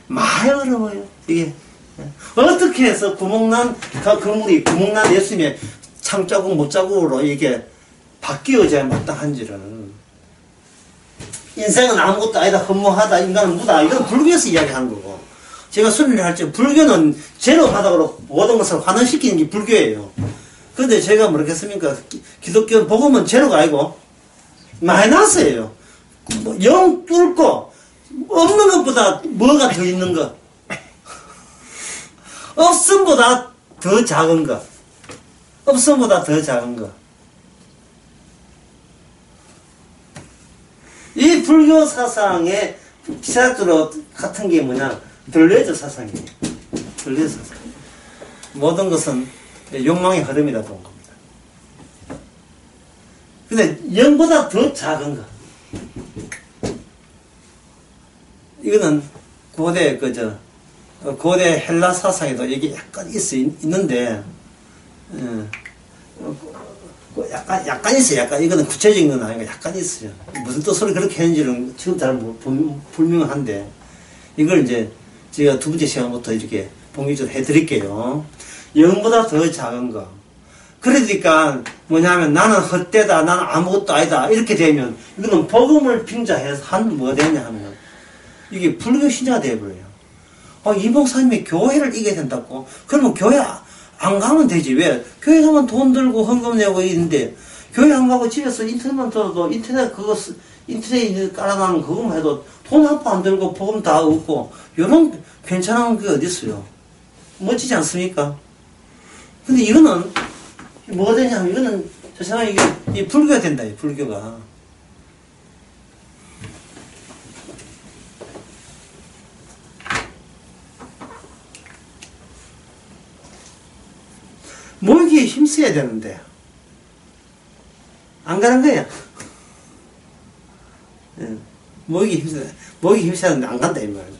많이 어려워요. 이게 어떻게 해서 구멍난 건물이 구멍난 예수님의 창자국 못자국으로 이게 바뀌어져야 마땅한지를. 인생은 아무것도 아니다, 허무하다, 인간은 무다, 이건 불교에서 이야기하는 거고. 제가 순리를 할 때 불교는 제로 바닥으로 모든 것을 환원시키는 게 불교예요. 그런데 제가 뭐라겠습니까? 기독교 복음은 제로가 아니고 마이너스예요. 0 뚫고 없는 것보다 뭐가 더 있는 거, 없음보다 더 작은 거, 없음보다 더 작은 거. 이 불교 사상의 시작으로 같은 게 뭐냐? 들레저 사상이에요. 들레저 사상. 모든 것은 욕망의 흐름이다 본 겁니다. 근데 0보다 더 작은 거. 이거는 고대 헬라 사상에도 이게 약간 있는데, 약간 있어요. 약간, 이거는 구체적인 건 아니고 약간 있어요. 무슨 뜻으로 그렇게 했는지는 지금 잘 불명한데, 이걸 이제 제가 두 번째 시간부터 이렇게 본격적으로 해드릴게요. 영보다 더 작은 거. 그러니까 뭐냐면 나는 헛되다, 나는 아무것도 아니다 이렇게 되면 이거는 복음을 빙자해서 한 뭐가 되냐 하면 이게 불교 신자가 되어버려요. 이 목사님이 교회를 이겨야 된다고? 그러면 교회 안 가면 되지. 왜? 교회 가면 돈 들고 헌금 내고 있는데 교회 안 가고 집에서 인터넷만 들어도 인터넷 깔아놓은 그거만 해도 돈 한 푼 안 들고 복음 다 얻고 이런 괜찮은 게 어디 있어요? 멋지지 않습니까? 근데 이거는 뭐가 되냐면 이거는 저 생각에 이게 불교가 된다. 이 불교가. 모이기에 힘써야 되는데 안 가는 거야. 모이기 힘써야 하는데 안 간다 이 말이야.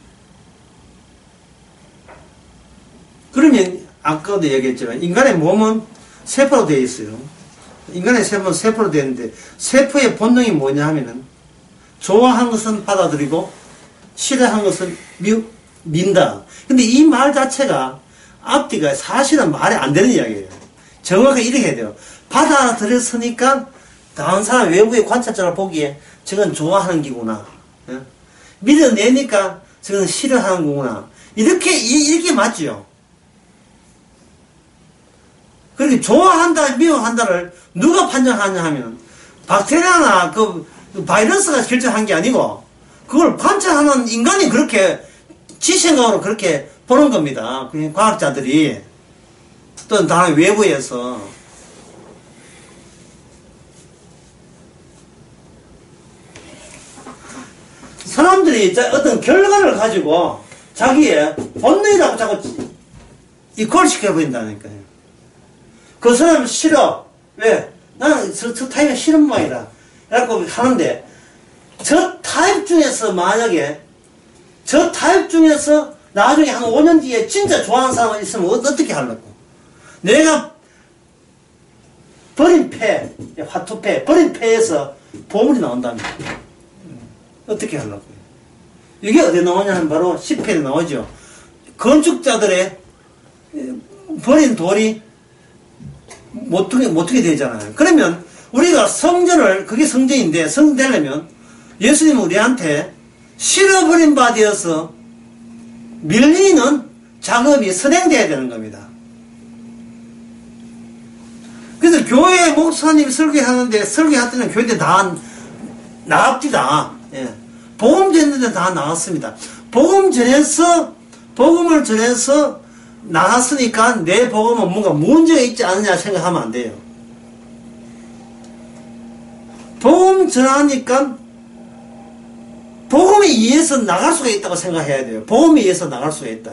그러면 아까도 얘기했지만 인간의 몸은 세포로 되어 있어요. 인간의 세포는 세포로 되어 있는데 세포의 본능이 뭐냐 하면은 좋아한 것은 받아들이고 싫어한 것은 민다. 근데 이 말 자체가 앞뒤가 사실은 말이 안 되는 이야기예요. 정확하게 이렇게 해야 돼요. 받아들였으니까 다른 사람 외부의 관찰자가 보기에 저건 좋아하는 기구나. 믿어내니까 저건 싫어하는 거구나. 이렇게 맞죠. 그렇게 좋아한다, 미워한다를 누가 판정하냐 하면 박테리아나 그 바이러스가 결정한 게 아니고 그걸 관찰하는 인간이 그렇게 지생각으로 그렇게 보는 겁니다. 과학자들이 또는 다른 외부에서. 사람들이 어떤 결과를 가지고 자기의 본능이라고 자꾸 이퀄시켜버린다니까요. 그 사람 싫어. 왜? 나는 저 타입이 싫은 모양이다. 라고 하는데 저 타입 중에서 만약에 저 타입 중에서 나중에 한 5년 뒤에 진짜 좋아하는 사람이 있으면 어떻게 하려고? 내가 버린 폐, 화투폐, 버린 폐에서 보물이 나온다면 어떻게 하려고? 이게 어디 나오냐면 바로 10회에 나오죠. 건축자들의 버린 돌이 못하게 되잖아요. 그러면 우리가 성전을, 그게 성전인데 성전 되려면 예수님은 우리한테 실어버린 바 되어서 밀리는 작업이 선행돼야 되는 겁니다. 그래서 교회 목사님이 설교하는데 설교할 때는 교회에 다 나갑디다. 예. 복음 전했는데 다 나왔습니다. 복음을 전해서 나왔으니까 내 복음은 뭔가 문제가 있지 않느냐 생각하면 안 돼요. 복음 전하니까 복음에 의해서 나갈 수가 있다고 생각해야 돼요. 복음에 의해서 나갈 수가 있다.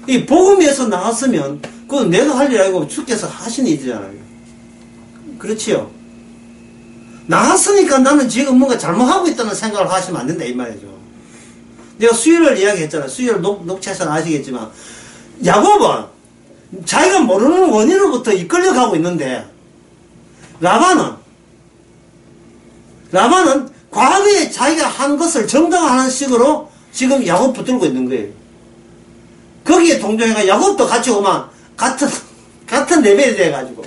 이 복음에 의해서 나갔으면 그건 내가 할 일 아니고 주께서 하신 일이잖아요. 그렇지요? 나갔으니까 나는 지금 뭔가 잘못하고 있다는 생각을 하시면 안 된다 이 말이죠. 내가 수요일을 이야기했잖아요. 수요일 녹취해서는 아시겠지만 야곱은 자기가 모르는 원인으로부터 이끌려가고 있는데 라반은 과거에 자기가 한 것을 정당화하는 식으로 지금 야곱 붙들고 있는 거예요. 거기에 동조해가 야곱도 같이 오면 같은 레벨이 돼가지고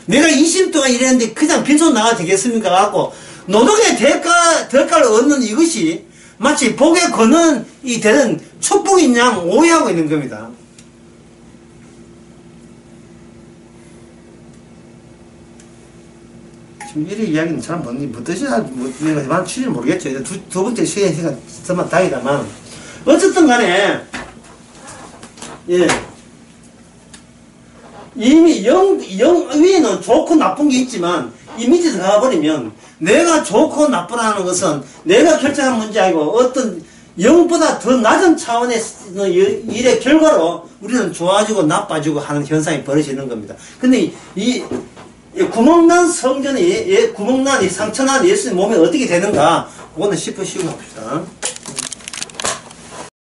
내가 20년 동안 일했는데 그냥 빈손 나가 되겠습니까? 갖고 노동의 대가를 얻는 이것이 마치 복의 근원이 되는 축복인 양 오해하고 있는 겁니다. 지금 이 이야기는 잘 뭔 뜻이야, 내가 취지는 모르겠죠. 두 번째 시간이 정말 다행이다만. 어쨌든 간에, 예. 이미 위에는 좋고 나쁜 게 있지만, 이 밑에 들어가 버리면, 내가 좋고 나쁘다는 것은 내가 결정한 문제 아니고, 어떤 영보다 더 낮은 차원의 일의 결과로 우리는 좋아지고 나빠지고 하는 현상이 벌어지는 겁니다. 근데 이 구멍난 성전이, 구멍난 이 상처난 예수님 몸이 어떻게 되는가? 그거는 10분 쉬고 합시다.